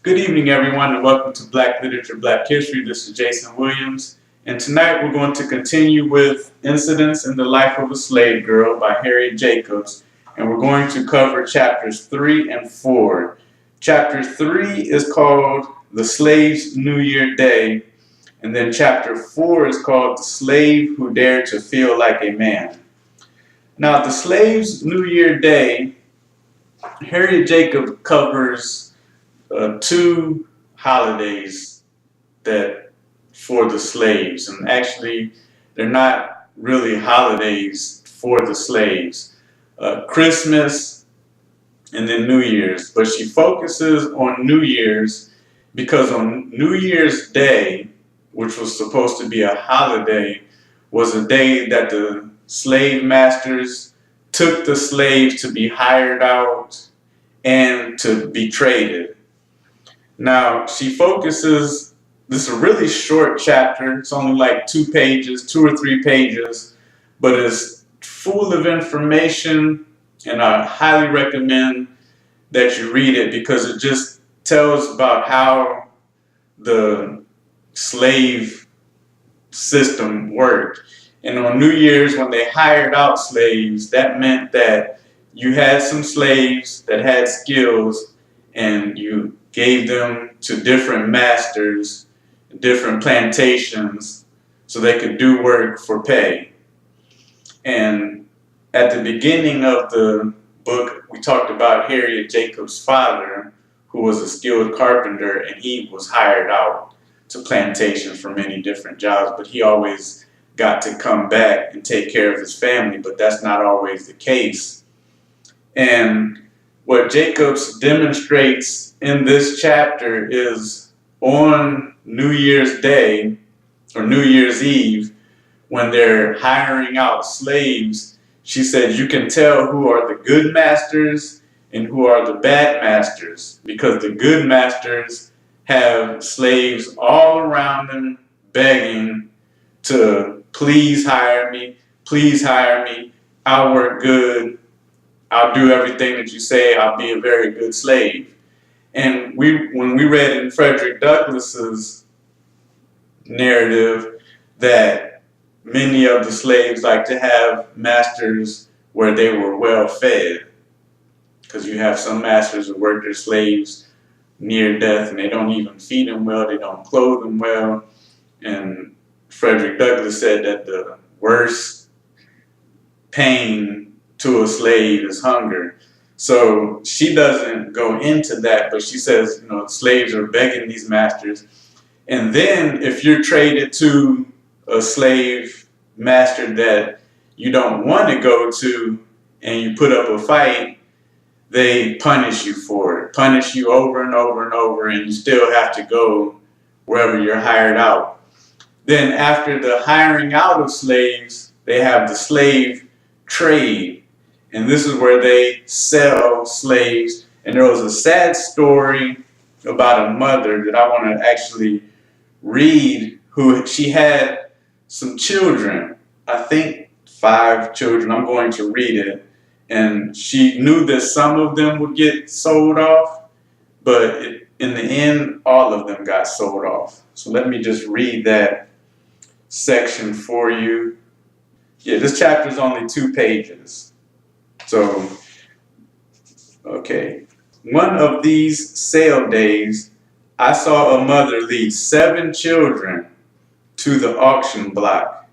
Good evening, everyone, and welcome to Black Literature, Black History. This is Jason Williams, and tonight we're going to continue with Incidents in the Life of a Slave Girl by Harriet Jacob, and we're going to cover chapters 3 and 4. Chapter 3 is called The Slave's New Year Day, and then chapter 4 is called The Slave Who Dared to Feel Like a Man. Now, The Slave's New Year Day, Harriet Jacob covers two holidays that for the slaves, and actually they're not really holidays for the slaves. Christmas and then New Year's, but she focuses on New Year's because on New Year's Day, which was supposed to be a holiday, was a day that the slave masters took the slaves to be hired out and to be traded. Now, she focuses, this is a really short chapter, it's only like 2 or 3 pages, but it's full of information, and I highly recommend that you read it because it just tells about how the slave system worked. And on New Year's, when they hired out slaves, that meant that you had some slaves that had skills and you gave them to different masters, different plantations, so they could do work for pay. And at the beginning of the book, we talked about Harriet Jacob's father, who was a skilled carpenter, and he was hired out to plantations for many different jobs, but he always got to come back and take care of his family, but that's not always the case. And what Jacobs demonstrates in this chapter is on New Year's Day or New Year's Eve, when they're hiring out slaves, she said you can tell who are the good masters and who are the bad masters, because the good masters have slaves all around them begging to please hire me, I'll work good, I'll do everything that you say, I'll be a very good slave. And when we read in Frederick Douglass's narrative that many of the slaves like to have masters where they were well fed, because you have some masters who work their slaves near death and they don't even feed them well, they don't clothe them well. And Frederick Douglass said that the worst pain to a slave is hunger. So she doesn't go into that, but she says, slaves are begging these masters. And then if you're traded to a slave master that you don't want to go to and you put up a fight, they punish you for it, punish you over and over and over, and you still have to go wherever you're hired out. Then after the hiring out of slaves, they have the slave trade. And this is where they sell slaves. And there was a sad story about a mother that I want to actually read, who she had some children, I think 5 children. I'm going to read it. And she knew that some of them would get sold off, but in the end, all of them got sold off. So let me just read that section for you. Yeah, this chapter is only 2 pages. So, okay. One of these sale days, I saw a mother lead 7 children to the auction block.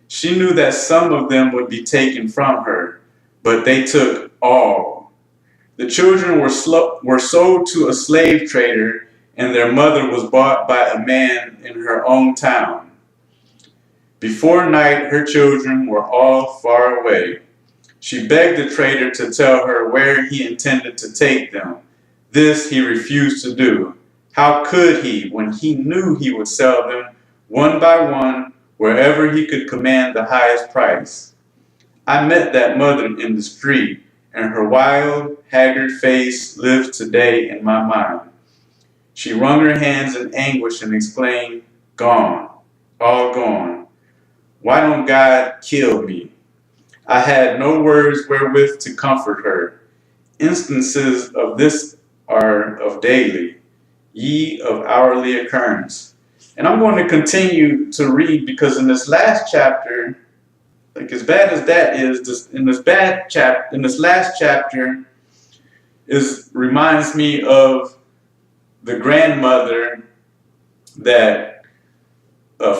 She knew that some of them would be taken from her, but they took all. The children were sold to a slave trader, and their mother was bought by a man in her own town. Before night, her children were all far away. She begged the trader to tell her where he intended to take them. This he refused to do. How could he, when he knew he would sell them one by one wherever he could command the highest price? I met that mother in the street, and her wild, haggard face lives today in my mind. She wrung her hands in anguish and exclaimed, "Gone, all gone. Why don't God kill me?" I had no words wherewith to comfort her. Instances of this are of daily. ye of hourly occurrence. And I'm going to continue to read because in this last chapter, like as bad as that is, in this last chapter reminds me of the grandmother that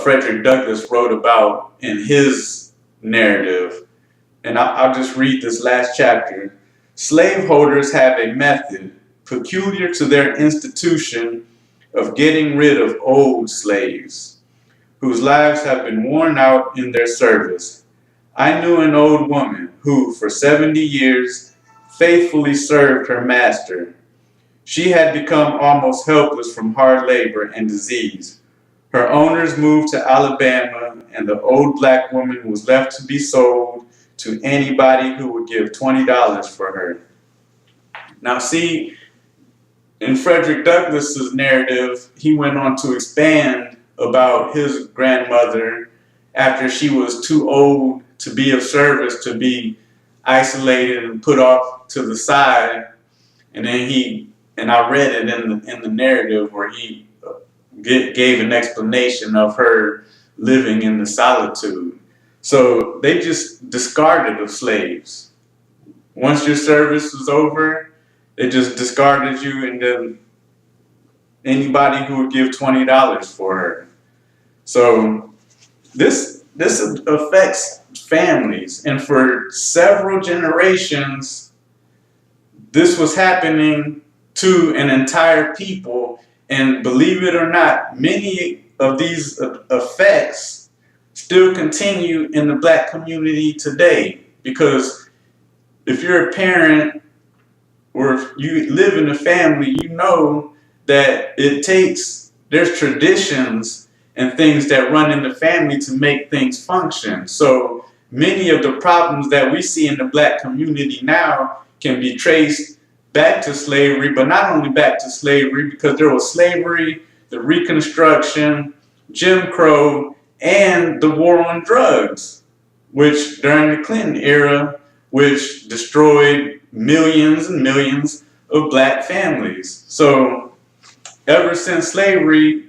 Frederick Douglass wrote about in his narrative. And I'll just read this last chapter. Slaveholders have a method peculiar to their institution of getting rid of old slaves, whose lives have been worn out in their service. I knew an old woman who, for 70 years, faithfully served her master. She had become almost helpless from hard labor and disease. Her owners moved to Alabama, and the old black woman was left to be sold to anybody who would give $20 for her. Now see, in Frederick Douglass's narrative, he went on to expand about his grandmother after she was too old to be of service, to be isolated and put off to the side. And then I read it in the narrative where he gave an explanation of her living in the solitude. So they just discarded of slaves. Once your service was over, they just discarded you, and then anybody who would give $20 for her. So this affects families, and for several generations, this was happening to an entire people. And believe it or not, many of these effects still continue in the black community today. Because if you're a parent or if you live in a family, you know that there's traditions and things that run in the family to make things function. So many of the problems that we see in the black community now can be traced back to slavery, but not only back to slavery, because there was slavery, the Reconstruction, Jim Crow, and the war on drugs, which during the Clinton era, which destroyed millions and millions of black families. So ever since slavery,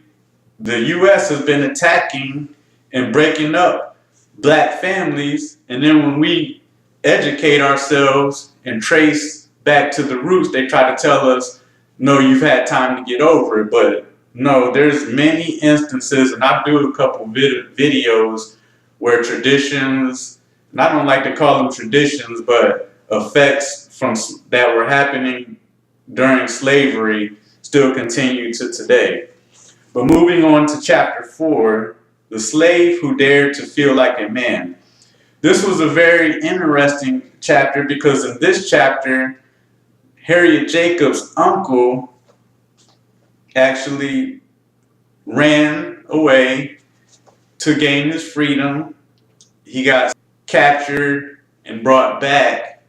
the U.S. has been attacking and breaking up black families. And then when we educate ourselves and trace back to the roots, they try to tell us, no, you've had time to get over it. But no, there's many instances, and I do a couple videos where traditions, and I don't like to call them traditions, but effects that were happening during slavery still continue to today. But moving on to chapter 4, the slave who dared to feel like a man. This was a very interesting chapter because in this chapter, Harriet Jacob's uncle actually ran away to gain his freedom. He got captured and brought back,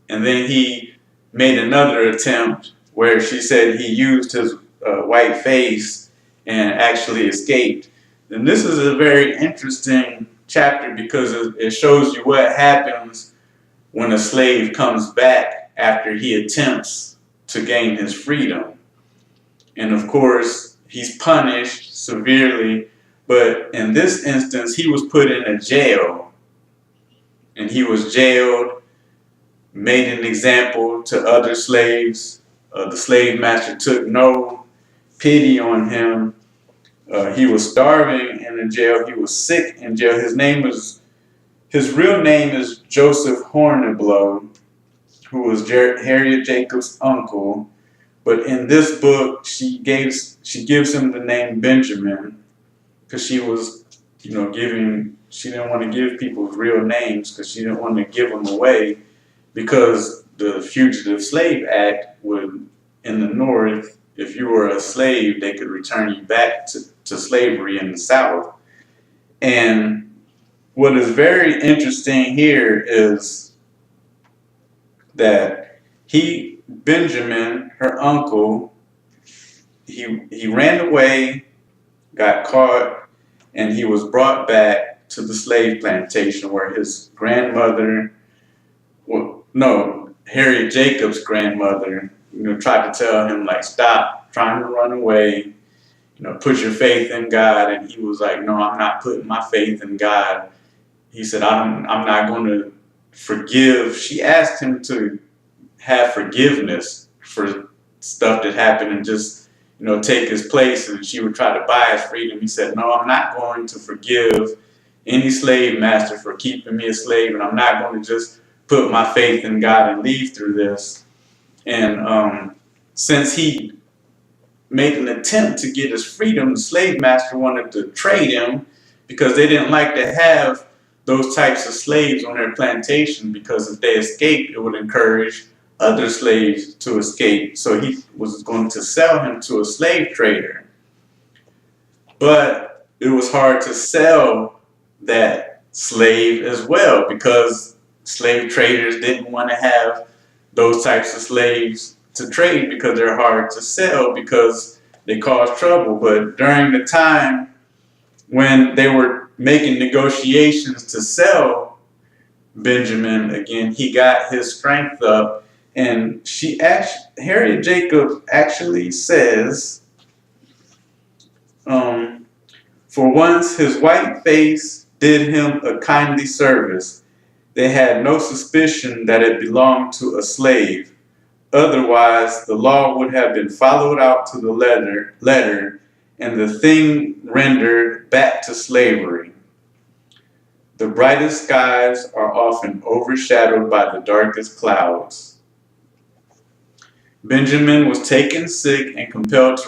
and then he made another attempt where she said he used his white face and actually escaped. And this is a very interesting chapter because it shows you what happens when a slave comes back after he attempts to gain his freedom. And of course, he's punished severely, but in this instance, he was put in a jail. And he was jailed, made an example to other slaves. The slave master took no pity on him. He was starving in the jail. He was sick in jail. His real name is Joseph Horniblow, who was Harriet Jacob's uncle. But in this book, she gives him the name Benjamin because she was, she didn't want to give people real names because she didn't want to give them away, because the Fugitive Slave Act would, in the North, if you were a slave, they could return you back to slavery in the South. And what is very interesting here is that Benjamin, her uncle, he ran away, got caught, and he was brought back to the slave plantation where his grandmother, Harriet Jacob's grandmother, tried to tell him, like, stop trying to run away. Put your faith in God. And he was like, no, I'm not putting my faith in God. He said, I'm not going to forgive. She asked him to have forgiveness for stuff that happened and just, take his place, and she would try to buy his freedom. He said, no, I'm not going to forgive any slave master for keeping me a slave, and I'm not going to just put my faith in God and leave through this. And since he made an attempt to get his freedom, the slave master wanted to trade him because they didn't like to have those types of slaves on their plantation, because if they escaped, it would encourage other slaves to escape. So he was going to sell him to a slave trader. But it was hard to sell that slave as well, because slave traders didn't want to have those types of slaves to trade because they're hard to sell, because they cause trouble. But during the time when they were making negotiations to sell Benjamin again, he got his strength up, and Harriet Jacob actually says, for once his white face did him a kindly service. They had no suspicion that it belonged to a slave. Otherwise, the law would have been followed out to the letter, and the thing rendered back to slavery. The brightest skies are often overshadowed by the darkest clouds. Benjamin was taken sick and compelled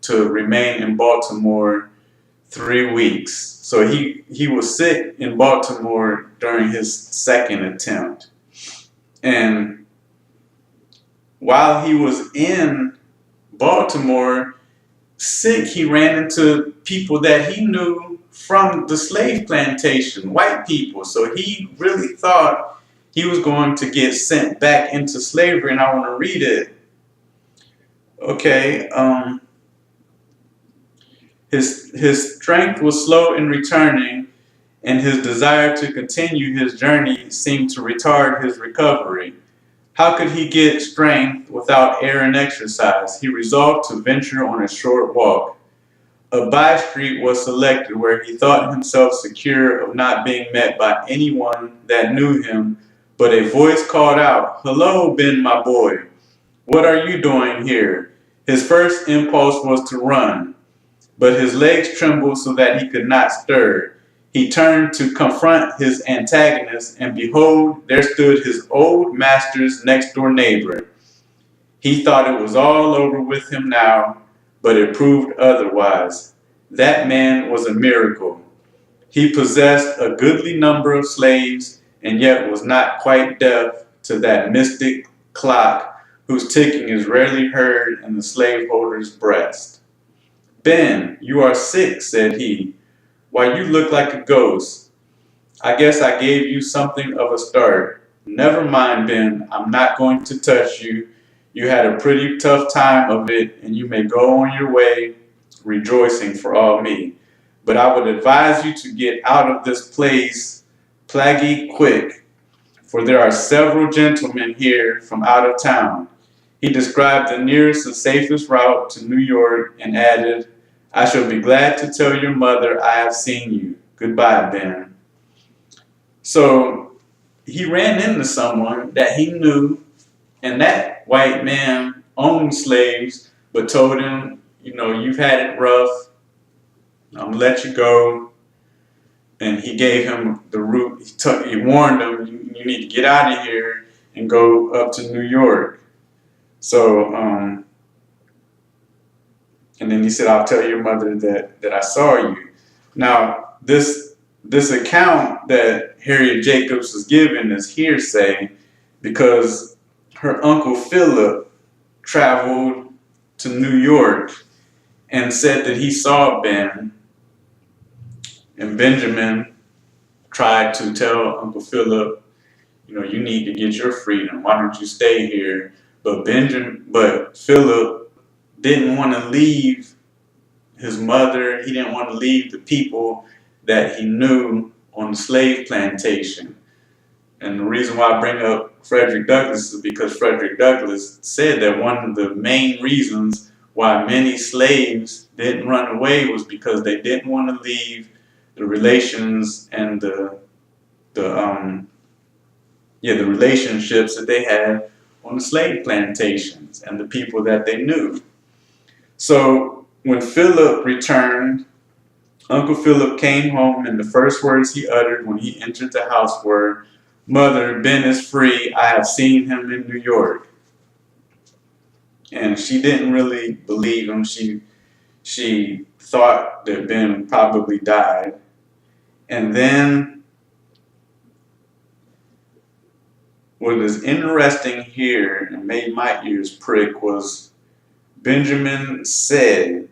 to remain in Baltimore 3 weeks. So he was sick in Baltimore during his second attempt. And while he was in Baltimore sick, he ran into people that he knew from the slave plantation, white people. So he really thought he was going to get sent back into slavery, and I want to read it. Okay. His strength was slow in returning, and his desire to continue his journey seemed to retard his recovery. How could he get strength without air and exercise? He resolved to venture on a short walk. A by-street was selected where he thought himself secure of not being met by anyone that knew him, but a voice called out, "Hello, Ben, my boy. What are you doing here?" His first impulse was to run, but his legs trembled so that he could not stir. He turned to confront his antagonist, and behold, there stood his old master's next-door neighbor. He thought it was all over with him now, but it proved otherwise. That man was a miracle. He possessed a goodly number of slaves, and yet was not quite deaf to that mystic clock whose ticking is rarely heard in the slaveholder's breast. "Ben, you are sick," said he. "Why, you look like a ghost. I guess I gave you something of a start. Never mind, Ben, I'm not going to touch you. You had a pretty tough time of it, and you may go on your way rejoicing for all me. But I would advise you to get out of this place plaguey quick, for there are several gentlemen here from out of town." He described the nearest and safest route to New York and added, "I shall be glad to tell your mother I have seen you. Goodbye, Ben." So he ran into someone that he knew, and that white man owned slaves, but told him, "You've had it rough. I'm gonna let you go." And he gave him the route. He warned him, you need to get out of here and go up to New York. So, and then he said, "I'll tell your mother that I saw you." Now, this account that Harriet Jacobs was given is hearsay, because her uncle Philip traveled to New York and said that he saw Ben, and Benjamin tried to tell Uncle Philip, "You need to get your freedom. Why don't you stay here?" But Philip didn't want to leave his mother. He didn't want to leave the people that he knew on the slave plantation. And the reason why I bring up Frederick Douglass is because Frederick Douglass said that one of the main reasons why many slaves didn't run away was because they didn't want to leave the relations and the relationships that they had on the slave plantations and the people that they knew. So when Philip returned, Uncle Philip came home, and the first words he uttered when he entered the house were, "Mother, Ben is free. I have seen him in New York." And she didn't really believe him. She thought that Ben probably died. And then what is interesting here and made my ears prick was Benjamin said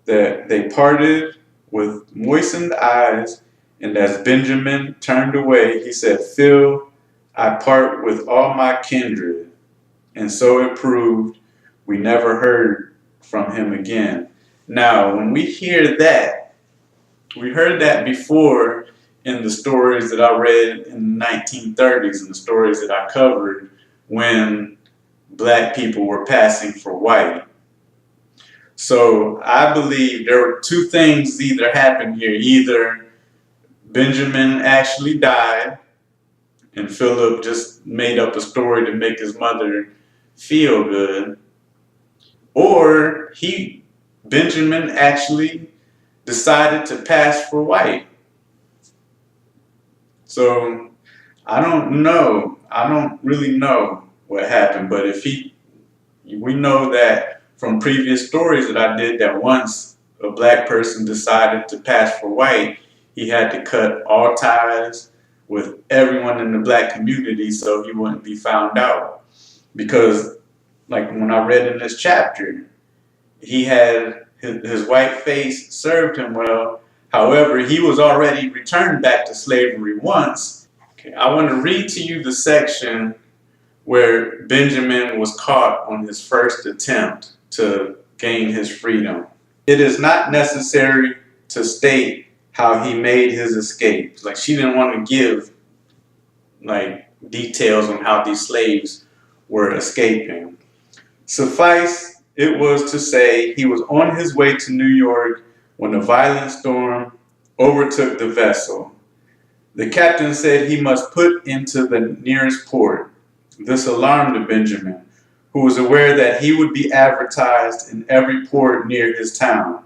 that they parted with moistened eyes, and as Benjamin turned away, he said, "Phil, I part with all my kindred." And so it proved. We never heard from him again. Now, when we hear that, we heard that before in the stories that I read in the 1930s and the stories that I covered when black people were passing for white. So I believe there were two things either happened here. Either Benjamin actually died and Philip just made up a story to make his mother feel good, or Benjamin actually decided to pass for white. So I don't know. I don't really know what happened, but we know that from previous stories that I did that once a black person decided to pass for white, he had to cut all ties with everyone in the black community so he wouldn't be found out. Because, like when I read in this chapter, he had his white face served him well. However, he was already returned back to slavery once. Okay, I want to read to you the section where Benjamin was caught on his first attempt to gain his freedom. It is not necessary to state how he made his escape. Like, she didn't want to give like details on how these slaves were escaping. Suffice it was to say, he was on his way to New York when a violent storm overtook the vessel. The captain said he must put into the nearest port. This alarmed Benjamin, who was aware that he would be advertised in every port near his town.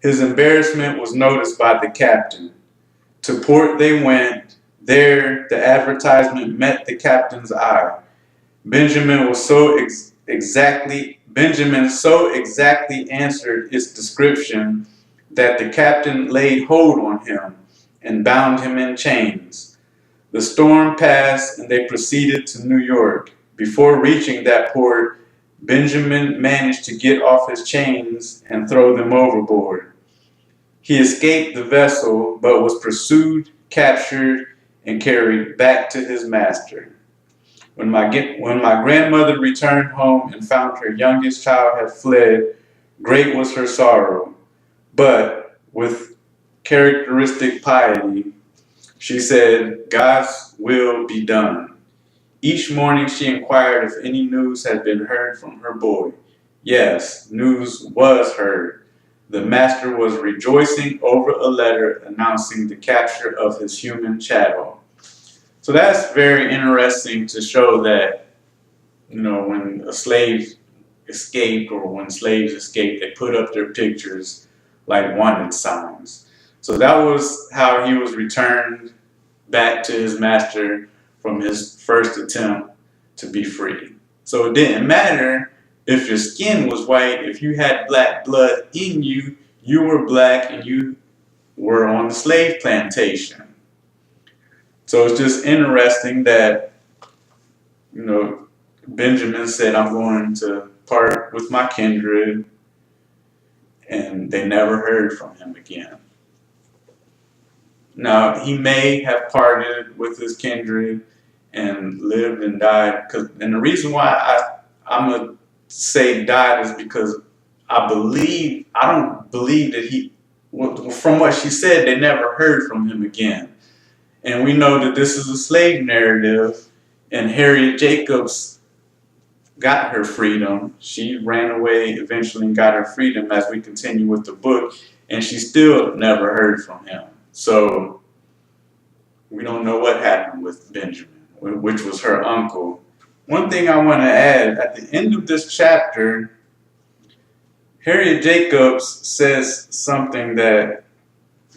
His embarrassment was noticed by the captain. To port they went. There, the advertisement met the captain's eye. Benjamin so exactly answered its description that the captain laid hold on him and bound him in chains. The storm passed and they proceeded to New York. Before reaching that port, Benjamin managed to get off his chains and throw them overboard. He escaped the vessel but was pursued, captured, and carried back to his master. When my grandmother returned home and found her youngest child had fled, great was her sorrow. But with characteristic piety, she said, "God's will be done." Each morning she inquired if any news had been heard from her boy. Yes, news was heard. The master was rejoicing over a letter announcing the capture of his human chattel. So that's very interesting to show that, when a slave escaped or when slaves escaped, they put up their pictures like wanted signs. So that was how he was returned back to his master from his first attempt to be free. So it didn't matter if your skin was white, if you had black blood in you, you were black and you were on the slave plantation. So it's just interesting that, Benjamin said, "I'm going to part with my kindred," and they never heard from him again. Now, he may have parted with his kindred and lived and died, and the reason why I'm going to say died is because I don't believe that from what she said, they never heard from him again. And we know that this is a slave narrative, and Harriet Jacob's got her freedom. She ran away eventually and got her freedom as we continue with the book, and she still never heard from him. So we don't know what happened with Benjamin, which was her uncle. One thing I want to add, at the end of this chapter, Harriet Jacobs says something that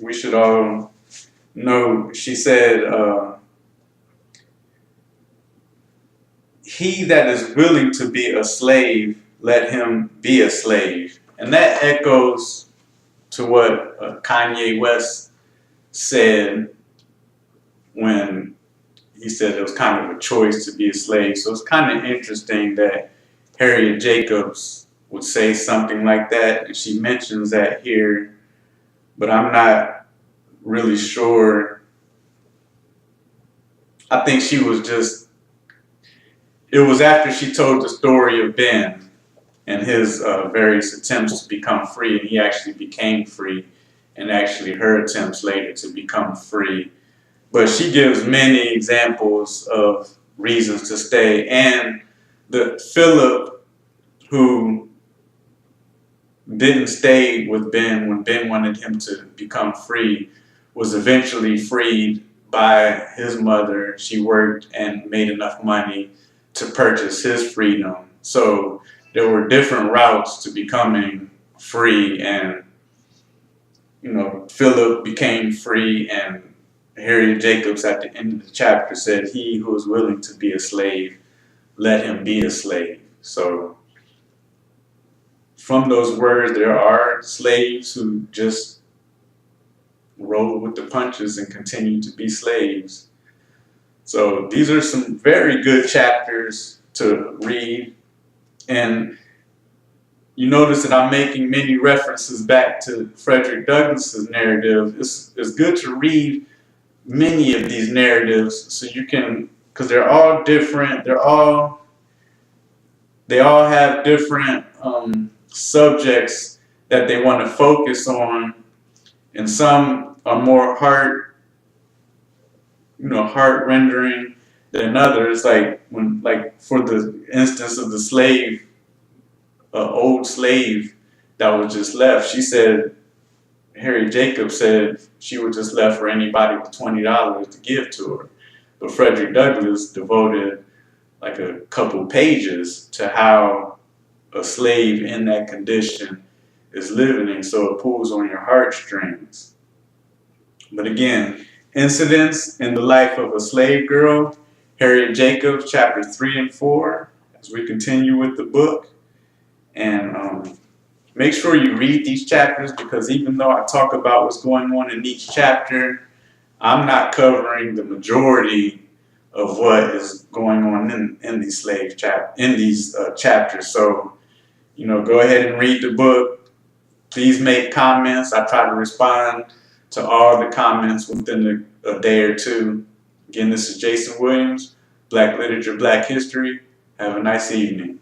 we should all know. She said, he that is willing to be a slave, let him be a slave. And that echoes to what Kanye West said when he said it was kind of a choice to be a slave. So it's kind of interesting that Harriet Jacobs would say something like that, and she mentions that here, but I'm not really sure. I think she was just, it was after she told the story of Ben and his various attempts to become free, and he actually became free, and actually her attempts later to become free. But she gives many examples of reasons to stay, and the Philip, who didn't stay with Ben when Ben wanted him to become free, was eventually freed by his mother. She worked and made enough money to purchase his freedom. So there were different routes to becoming free, and Philip became free, and Harriet Jacobs at the end of the chapter said, he who is willing to be a slave, let him be a slave. So from those words, there are slaves who just roll with the punches and continue to be slaves. So these are some very good chapters to read. And you notice that I'm making many references back to Frederick Douglass's narrative. It's good to read many of these narratives so you can, because they're all different, they all have different subjects that they want to focus on, and some are more heart rendering than others. Like for the instance of the slave, old slave that was just left, she said, Harriet Jacob said she would just left for anybody with $20 to give to her. But Frederick Douglass devoted like a couple pages to how a slave in that condition is living, and so it pulls on your heartstrings. But again, incidents in the life of a slave girl, Harriet Jacob, chapter 3 and 4, as we continue with the book. And make sure you read these chapters, because even though I talk about what's going on in each chapter, I'm not covering the majority of what is going on in these chapters. So, go ahead and read the book. Please make comments. I try to respond to all the comments within a day or two. Again, this is Jason Williams, Black Literature, Black History. Have a nice evening.